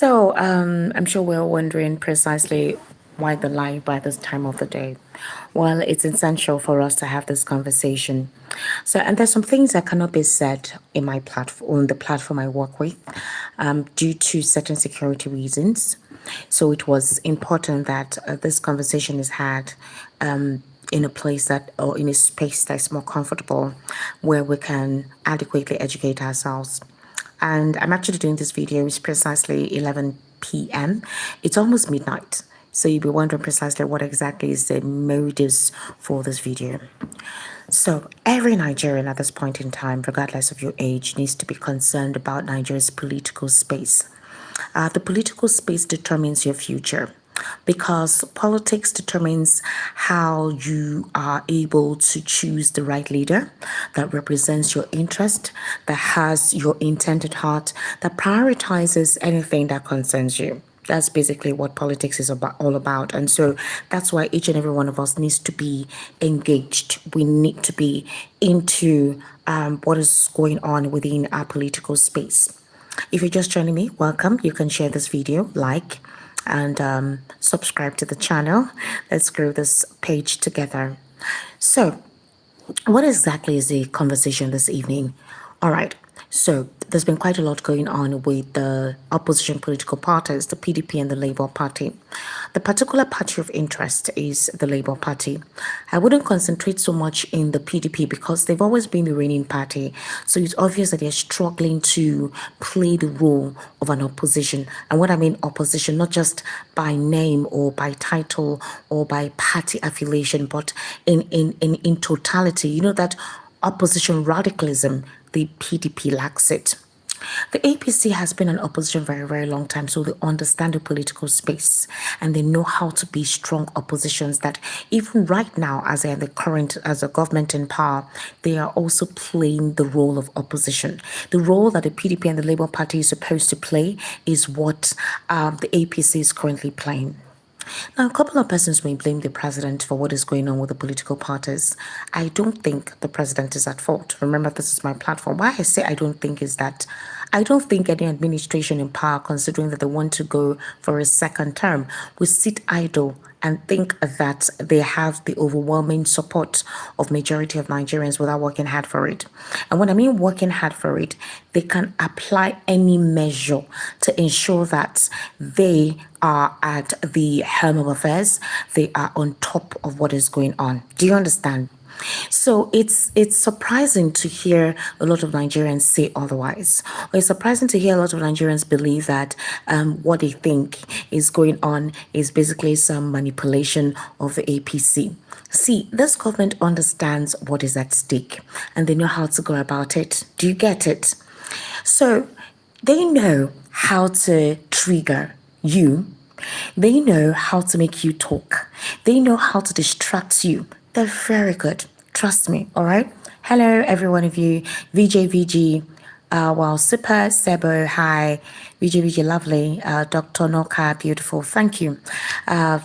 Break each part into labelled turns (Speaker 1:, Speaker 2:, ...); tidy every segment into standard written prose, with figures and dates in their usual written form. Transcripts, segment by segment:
Speaker 1: I'm sure we're wondering precisely why the live by this time of the day. Well, it's essential for us to have this conversation. And there's some things that cannot be said in my platform, on the platform I work with, due to certain security reasons. So it was important that this conversation is had in a place that, or in a space that's more comfortable, where we can adequately educate ourselves. And I'm actually doing this video. It's precisely 11 p.m. It's almost midnight. So you'll be wondering precisely what exactly is the motives for this video. So every Nigerian at this point in time, regardless of your age, needs to be concerned about Nigeria's political space. The political space determines your future, because politics determines how you are able to choose the right leader that represents your interest, that has your intent at heart, that prioritizes anything that concerns you. That's basically what politics is all about. And so that's why each and every one of us needs to be engaged. We need to be into what is going on within our political space. If you're just joining me, welcome. You can share this video, like, and subscribe to the channel. Let's grow this page together. So, what exactly is the conversation this evening? All right. So there's been quite a lot going on with the opposition political parties, the PDP and the Labour Party. The particular party of interest is the Labour Party. I wouldn't concentrate so much in the PDP because they've always been the reigning party. So it's obvious that they're struggling to play the role of an opposition. And what I mean opposition, not just by name or by title or by party affiliation, but in totality. You know that opposition radicalism, the PDP lacks it. The APC has been an opposition for a very long time, so they understand the political space and they know how to be strong oppositions that even right now, as they are the current, as a government in power, they are also playing the role of opposition. The role that the PDP and the Labour Party is supposed to play is what the APC is currently playing. Now, a couple of persons may blame the president for what is going on with the political parties. I don't think the president is at fault. Remember, this is my platform. Why I say I don't think is that I don't think any administration in power, considering that they want to go for a second term, will sit idle and think that they have the overwhelming support of majority of Nigerians without working hard for it. And when I mean working hard for it, they can apply any measure to ensure that they are at the helm of affairs, they are on top of what is going on. Do you understand? So it's surprising to hear a lot of Nigerians say otherwise. Or it's surprising to hear a lot of Nigerians believe that what they think is going on is basically some manipulation of the APC. See, this government understands what is at stake and they know how to go about it. Do you get it? So they know how to trigger you. They know how to make you talk. They know how to distract you. They're very good. Trust me, all right? Hello, every one of you. VJ, well, Super, Sebo, hi. VJ, lovely. Dr. Noka, beautiful. Thank you.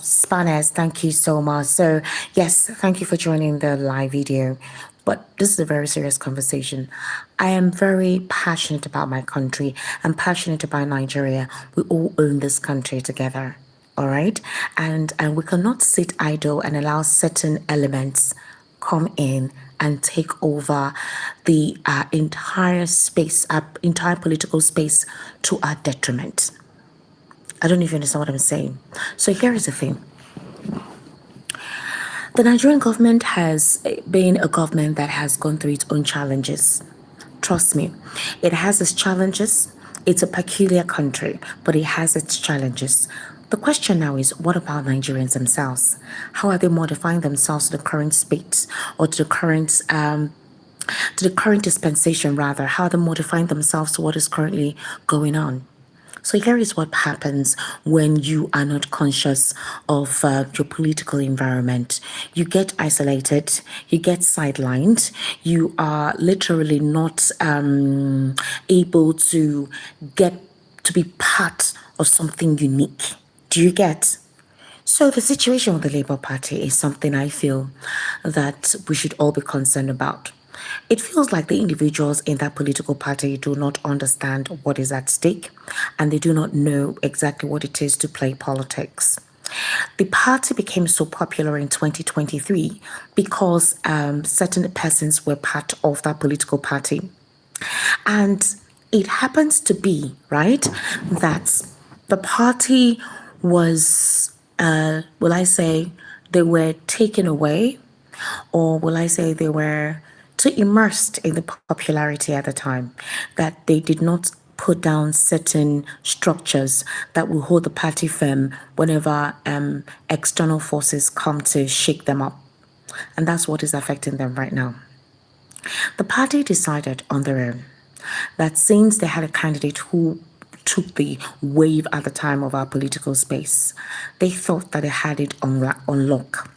Speaker 1: Spanners, thank you so much. So, yes, thank you for joining the live video. But this is a very serious conversation. I am very passionate about my country. I'm passionate about Nigeria. We all own this country together. All right. And we cannot sit idle and allow certain elements come in and take over the entire space, entire political space to our detriment. I don't know if you understand what I'm saying. So here is the thing. The Nigerian government has been a government that has gone through its own challenges. Trust me, it has its challenges. It's a peculiar country, but it has its challenges. The question now is, what about Nigerians themselves? How are they modifying themselves to the current state or to the current dispensation rather? How are they modifying themselves to what is currently going on? So here is what happens when you are not conscious of your political environment. You get isolated, you get sidelined, you are literally not able to get to be part of something unique. Do you get? So the situation with the Labour Party is something I feel that we should all be concerned about. It feels like the individuals in that political party do not understand what is at stake and they do not know exactly what it is to play politics. The party became so popular in 2023 because certain persons were part of that political party. And it happens to be, right, that the party was, will I say, they were taken away, or will I say they were too immersed in the popularity at the time that they did not put down certain structures that will hold the party firm whenever external forces come to shake them up. And that's what is affecting them right now. The party decided on their own that since they had a candidate who took the wave at the time of our political space, they thought that they had it on lock.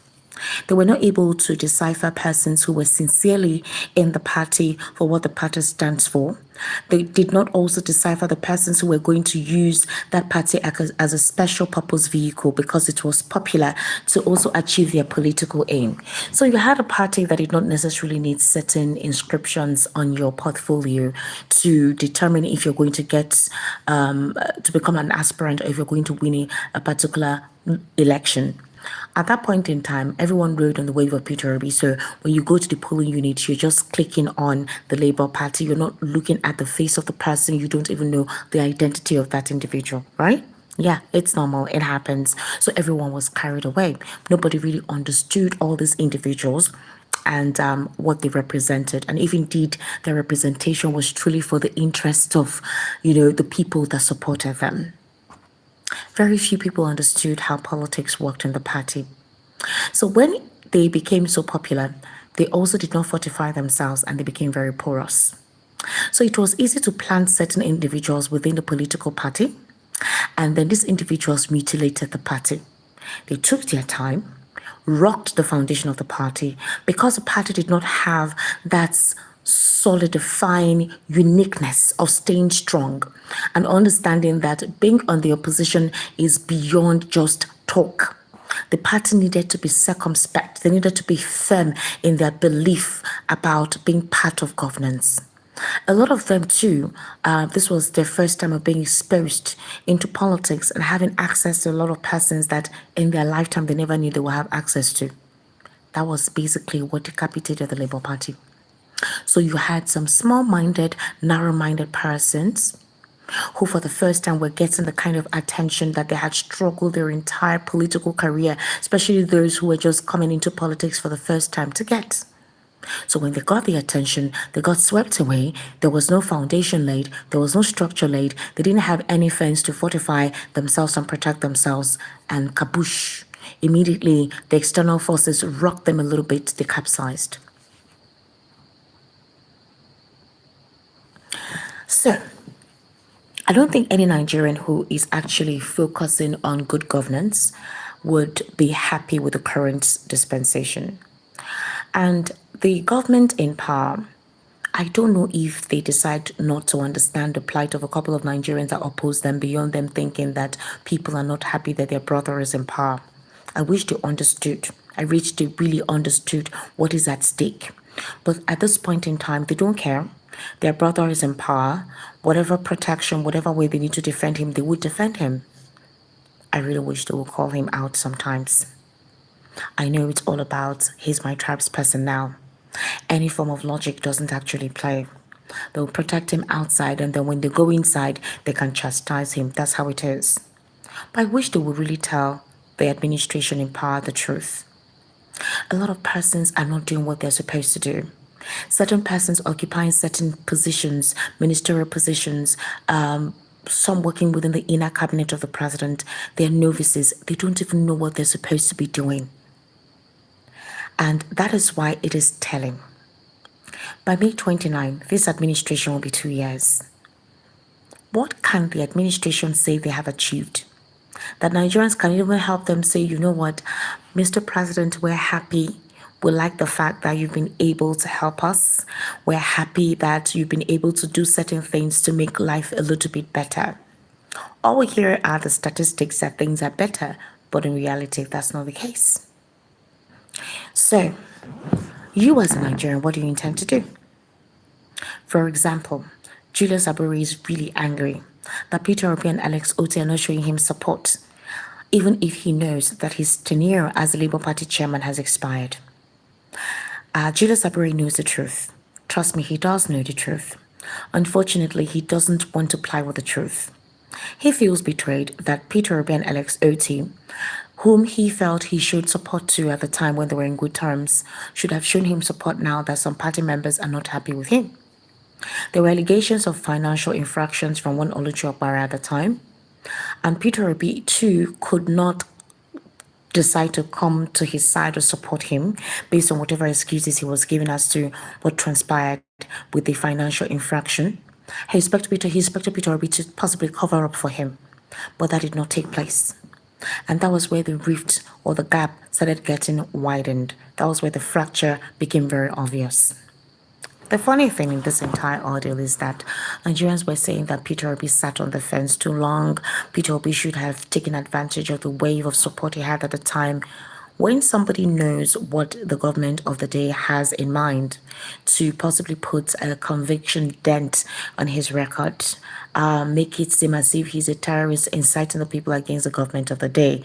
Speaker 1: They were not able to decipher persons who were sincerely in the party for what the party stands for. They did not also decipher the persons who were going to use that party as a special purpose vehicle because it was popular to also achieve their political aim. So you had a party that did not necessarily need certain inscriptions on your portfolio to determine if you're going to get to become an aspirant or if you're going to win a particular election. At that point in time, everyone rode on the wave of peterobi. So when you go to the polling unit, you're just clicking on the Labour Party. You're not looking at the face of the person. You don't even know the identity of that individual, right? Yeah, it's normal. It happens. So everyone was carried away. Nobody really understood all these individuals and what they represented, and if indeed their representation was truly for the interest of, the people that supported them. Very few people understood how politics worked in the party. So when they became so popular, they also did not fortify themselves and they became very porous. So it was easy to plant certain individuals within the political party, and then these individuals mutilated the party. They took their time, rocked the foundation of the party because the party did not have that solidifying uniqueness of staying strong and understanding that being on the opposition is beyond just talk. The party needed to be circumspect. They needed to be firm in their belief about being part of governance. A lot of them, too, this was their first time of being exposed into politics and having access to a lot of persons that in their lifetime they never knew they would have access to. That was basically what decapitated the Labour Party. So you had some small minded, narrow minded persons who for the first time were getting the kind of attention that they had struggled their entire political career, especially those who were just coming into politics for the first time to get. So when they got the attention, they got swept away. There was no foundation laid. There was no structure laid. They didn't have any fence to fortify themselves and protect themselves. And kaboosh, immediately the external forces rocked them a little bit. They capsized. So I don't think any Nigerian who is actually focusing on good governance would be happy with the current dispensation. And the government in power, I don't know if they decide not to understand the plight of a couple of Nigerians that oppose them beyond them thinking that people are not happy that their brother is in power. I wish they understood. I wish they really understood what is at stake. But at this point in time, they don't care. Their brother is in power. Whatever protection, whatever way they need to defend him, they would defend him. I really wish they would call him out sometimes. I know it's all about he's my tribe's person now. Any form of logic doesn't actually play. They'll protect him outside, and then when they go inside, they can chastise him. That's how it is. But I wish they would really tell the administration in power the truth. A lot of persons are not doing what they're supposed to do. Certain persons occupying certain positions, ministerial positions, some working within the inner cabinet of the president, they're novices. They don't even know what they're supposed to be doing. And that is why it is telling. By May 29, this administration will be 2 years. What can the administration say they have achieved? That Nigerians can even help them say, you know what, Mr. President, we're happy. We like the fact that you've been able to help us. We're happy that you've been able to do certain things to make life a little bit better. All we hear are the statistics that things are better, but in reality, that's not the case. So, You as a Nigerian, what do you intend to do? For example, Julius Abure is really angry that Peter Obi and Alex Otti are not showing him support, even if he knows that his tenure as the Labour Party chairman has expired. Julius Abure knows the truth. Trust me, he does know the truth. Unfortunately, he doesn't want to ply with the truth. He feels betrayed that Peter Obi and Alex Otti, whom he felt he showed support to at the time when they were in good terms, should have shown him support now that some party members are not happy with him. There were allegations of financial infractions from one Oluchi Okpara at the time, and Peter Obi too could not decide to come to his side or support him based on whatever excuses he was giving as to what transpired with the financial infraction. He expected Peter Obi to possibly cover up for him, but that did not take place. And that was where the rift or the gap started getting widened. That was where the fracture became very obvious. The funny thing in this entire ordeal is that Nigerians were saying that Peter Obi sat on the fence too long. Peter Obi should have taken advantage of the wave of support he had at the time. When somebody knows what the government of the day has in mind to possibly put a conviction dent on his record, make it seem as if he's a terrorist inciting the people against the government of the day,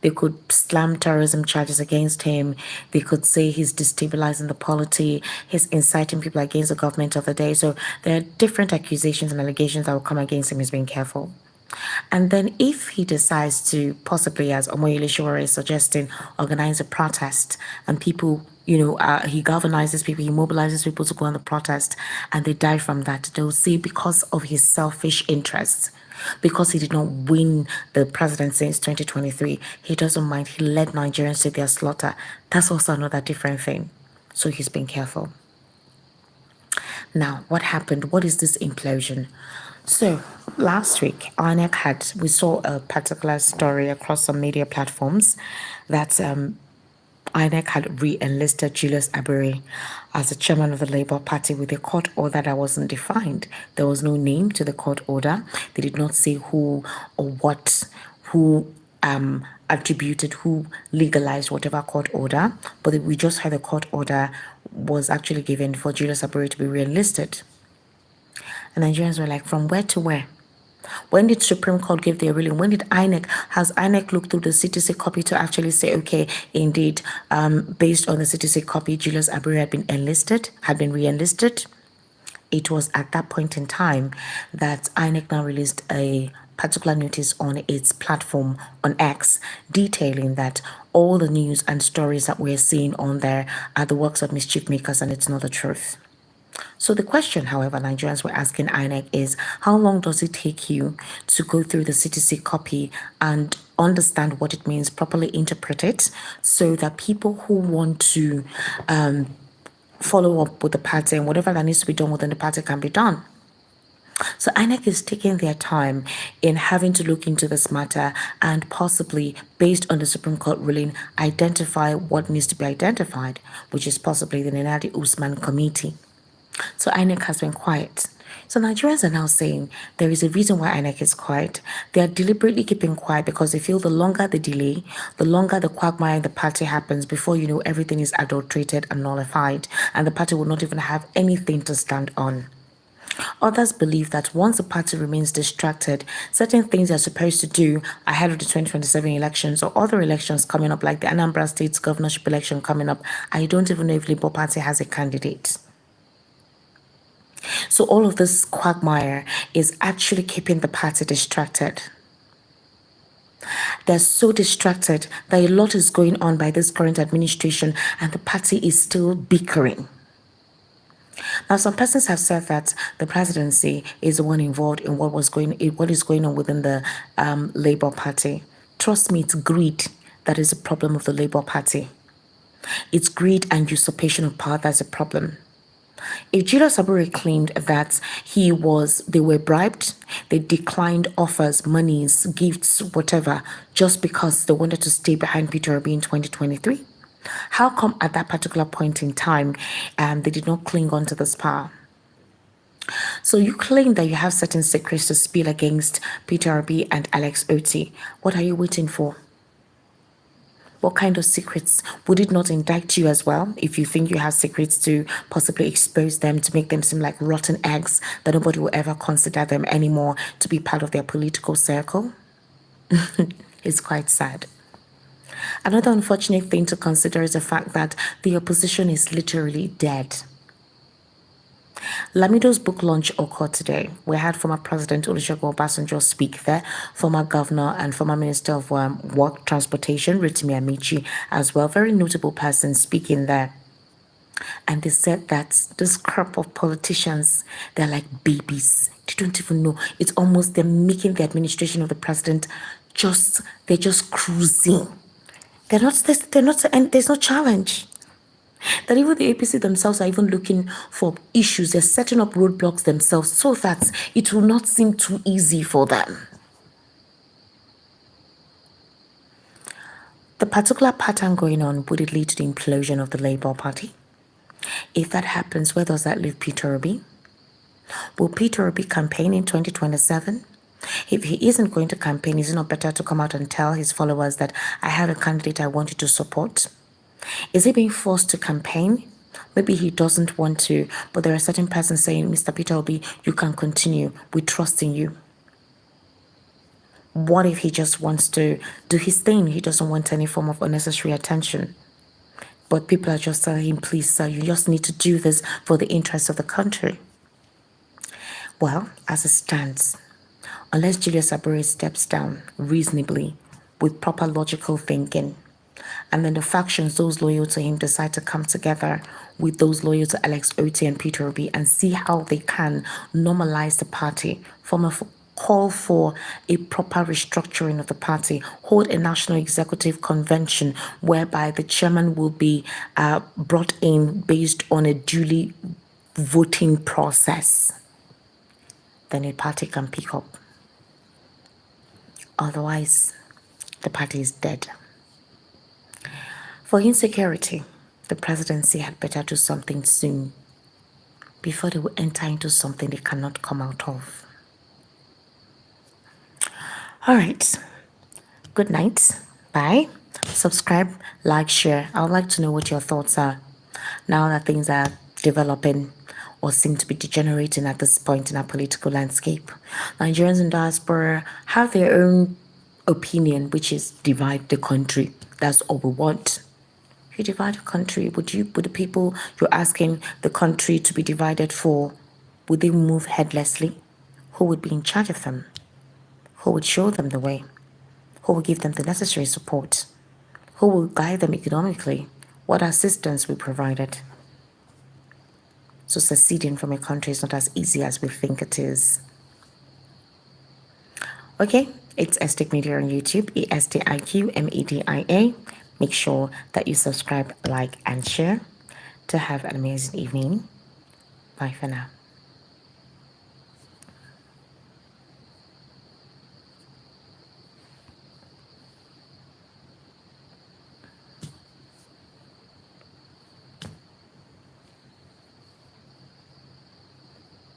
Speaker 1: they could slam terrorism charges against him. They could say he's destabilizing the polity, he's inciting people against the government of the day. So there are different accusations and allegations that will come against him. He's being careful. And then if he decides to possibly, as Omoyele Sowore is suggesting, organize a protest and people, he galvanizes people, he mobilizes people to go on the protest and they die from that, they'll say because of his selfish interests, because he did not win the presidency in 2023, he doesn't mind. He led Nigerians to their slaughter. That's also another different thing. So he's been careful. Now, what happened? What is this implosion? So last week, we saw a particular story across some media platforms that Inec had re-enlisted Julius Abure as the chairman of the Labour Party with a court order that wasn't defined. There was no name to the court order. They did not say who or what, who attributed, who legalized whatever court order, but we just had the court order was actually given for Julius Abure to be re-enlisted. And Nigerians were like, from where to where? When did Supreme Court give their ruling? When did has INEC looked through the CTC copy to actually say, okay, indeed, based on the CTC copy, Julius Abure had been re-enlisted? It was at that point in time that INEC now released a particular notice on its platform on X, detailing that all the news and stories that we're seeing on there are the works of mischief makers and it's not the truth. So the question, however, Nigerians were asking INEC is, how long does it take you to go through the CTC copy and understand what it means, properly interpret it, so that people who want to follow up with the party and whatever that needs to be done within the party can be done? So INEC is taking their time in having to look into this matter and possibly, based on the Supreme Court ruling, identify what needs to be identified, which is possibly the Nenadi Usman Committee. So INEC has been quiet. So Nigerians are now saying there is a reason why INEC is quiet. They are deliberately keeping quiet because they feel the longer the delay, the longer the quagmire in the party happens before everything is adulterated and nullified, and the party will not even have anything to stand on. Others believe that once the party remains distracted, certain things they're supposed to do ahead of the 2027 elections or other elections coming up, like the Anambra State's governorship election coming up, I don't even know if Labour Party has a candidate. So all of this quagmire is actually keeping the party distracted. They're so distracted that a lot is going on by this current administration and the party is still bickering. Now, some persons have said that the presidency is the one involved in what is going on within the Labour Party. Trust me, it's greed that is the problem of the Labour Party. It's greed and usurpation of power that's a problem. If Julius Abure claimed that they were bribed, they declined offers, monies, gifts, whatever, just because they wanted to stay behind Peter Obi in 2023, how come at that particular point in time they did not cling on to this power? So you claim that you have certain secrets to spill against Peter Obi and Alex Otti. What are you waiting for? What kind of secrets? Would it not indict you as well if you think you have secrets to possibly expose them, to make them seem like rotten eggs that nobody will ever consider them anymore to be part of their political circle? It's quite sad. Another unfortunate thing to consider is the fact that the opposition is literally dead. Lamido's book launch occurred today. We had former President Olusegun Obasanjo speak there, former Governor and former Minister of Work Transportation Rotimi Amici as well, very notable person speaking there. And they said that this crop of politicians, they're like babies. They don't even know. It's almost they're making the administration of the president they're just cruising. They're not, and there's no challenge. That even the APC themselves are even looking for issues. They're setting up roadblocks themselves so that it will not seem too easy for them. The particular pattern going on, would it lead to the implosion of the Labour Party? If that happens, where does that leave peterobi? Will peterobi campaign in 2027? If he isn't going to campaign, is it not better to come out and tell his followers that I have a candidate I want you to support? Is he being forced to campaign? Maybe he doesn't want to, but there are certain persons saying, Mr. Peterobi, you can continue. We trust in you. What if he just wants to do his thing? He doesn't want any form of unnecessary attention. But people are just telling him, please, sir, you just need to do this for the interest of the country. Well, as it stands, unless Julius Abure steps down reasonably with proper logical thinking, and then the factions, those loyal to him, decide to come together with those loyal to Alex Otti and peterobi and see how they can normalize the party, form a call for a proper restructuring of the party, hold a national executive convention whereby the chairman will be brought in based on a duly voting process. Then a party can pick up. Otherwise, the party is dead. For insecurity, the presidency had better do something soon before they will enter into something they cannot come out of. All right. Good night. Bye. Subscribe, like, share. I would like to know what your thoughts are now that things are developing or seem to be degenerating at this point in our political landscape. Nigerians in diaspora have their own opinion, which is divide the country. That's all we want. If you divide a country, would the people you're asking the country to be divided for, would they move headlessly? Who would be in charge of them? Who would show them the way? Who will give them the necessary support? Who will guide them economically? What assistance will be provided? So seceding from a country is not as easy as we think it is. Okay, it's Estic Media on YouTube, ESTIQMEDIA. Make sure that you subscribe, like, and share. To have an amazing evening. Bye for now.